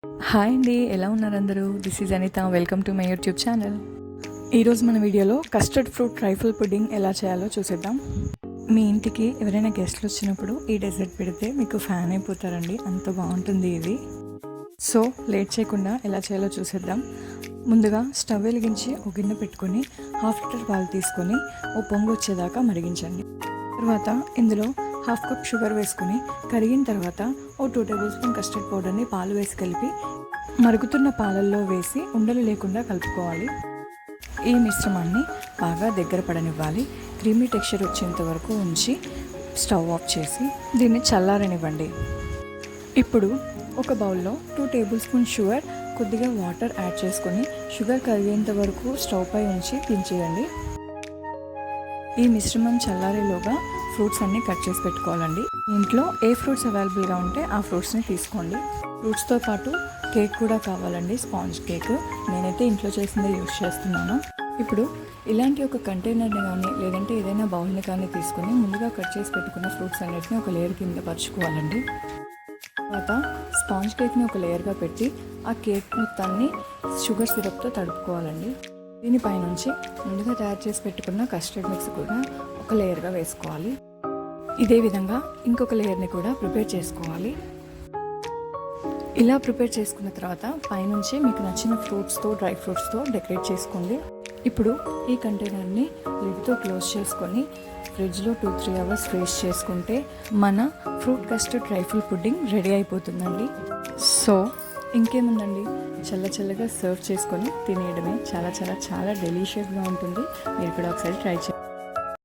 Hi అండి, ఎలా ఉన్నారు అందరూ? This is Anita. Welcome to my YouTube channel. ఈరోజు మన వీడియోలో కస్టర్డ్ ఫ్రూట్ ట్రైఫుల్ పుడ్డింగ్ ఎలా చేయాలో చూసేద్దాం. మీ ఇంటికి ఎవరైనా గెస్ట్లు వచ్చినప్పుడు ఈ డెజర్ట్ పెడితే మీకు ఫ్యాన్ అయిపోతారండి, అంత బాగుంటుంది ఇది. సో లేట్ చేయకుండా ఎలా చేయాలో చూసేద్దాం. ముందుగా స్టవ్ వెలిగించి ఒక గిన్నె పెట్టుకొని 1/2 లీటర్ పాలు తీసుకొని ఓ పొంగు వచ్చేదాకా మరిగించండి. తర్వాత ఇందులో 1/2 కప్ షుగర్ వేసుకొని కరిగిన తర్వాత ఓ 2 టేబుల్ స్పూన్ కస్టర్డ్ పౌడర్ని పాలు వేసి కలిపి మరుగుతున్న పాలల్లో వేసి ఉండలు లేకుండా కలుపుకోవాలి. ఈ మిశ్రమాన్ని బాగా దగ్గర పడనివ్వాలి. క్రీమీ టెక్స్చర్ వచ్చేంత వరకు ఉంచి స్టవ్ ఆఫ్ చేసి దీన్ని చల్లారనివ్వండి. ఇప్పుడు ఒక బౌల్లో 2 టేబుల్ స్పూన్ షుగర్, కొద్దిగా వాటర్ యాడ్ చేసుకొని షుగర్ కరిగేంత వరకు స్టవ్ పై ఉంచి దించేయండి. ఈ మిశ్రమం చల్లారేలోగా ఫ్రూట్స్ అన్నీ కట్ చేసి పెట్టుకోవాలండి. ఇంట్లో ఏ ఫ్రూట్స్ అవైలబుల్గా ఉంటే ఆ ఫ్రూట్స్ని తీసుకోండి. ఫ్రూట్స్తో పాటు కేక్ కూడా కావాలండి, స్పాంజ్ కేక్. నేనైతే ఇంట్లో చేసిందే యూజ్ చేస్తున్నాను. ఇప్పుడు ఇలాంటి ఒక కంటైనర్ని కానీ లేదంటే ఏదైనా బౌల్ని కానీ తీసుకొని ముందుగా కట్ చేసి పెట్టుకున్న ఫ్రూట్స్ అన్నిటిని ఒక లేయర్ కింద పరుచుకోవాలండి. తర్వాత స్పాంజ్ కేక్ని ఒక లేయర్గా పెట్టి ఆ కేక్ మొత్తాన్ని షుగర్ సిరప్తో తడుపుకోవాలండి. దీనిపైనుంచి ముందుగా తయారు చేసి పెట్టుకున్న కస్టర్డ్ మిక్స్ కూడా ఒక లేయర్గా వేసుకోవాలి. ఇదే విధంగా ఇంకొక లేయర్ని కూడా ప్రిపేర్ చేసుకోవాలి. ఇలా ప్రిపేర్ చేసుకున్న తర్వాత పైనుంచి మీకు నచ్చిన ఫ్రూట్స్తో, డ్రై ఫ్రూట్స్తో డెకరేట్ చేసుకోండి. ఇప్పుడు ఈ కంటైనర్ని లిడ్తో క్లోజ్ చేసుకొని ఫ్రిడ్జ్లో 2-3 అవర్స్ ఫ్రీజ్ చేసుకుంటే మన fruit custard trifle pudding ready అయిపోతుందండి. సో ఇంకేముందండి, చల్లగా సర్వ్ చేసుకొని తినేయడమే. చాలా డెలీషియస్గా ఉంటుంది. మీరు కూడా ఒకసారి ట్రై చేయండి.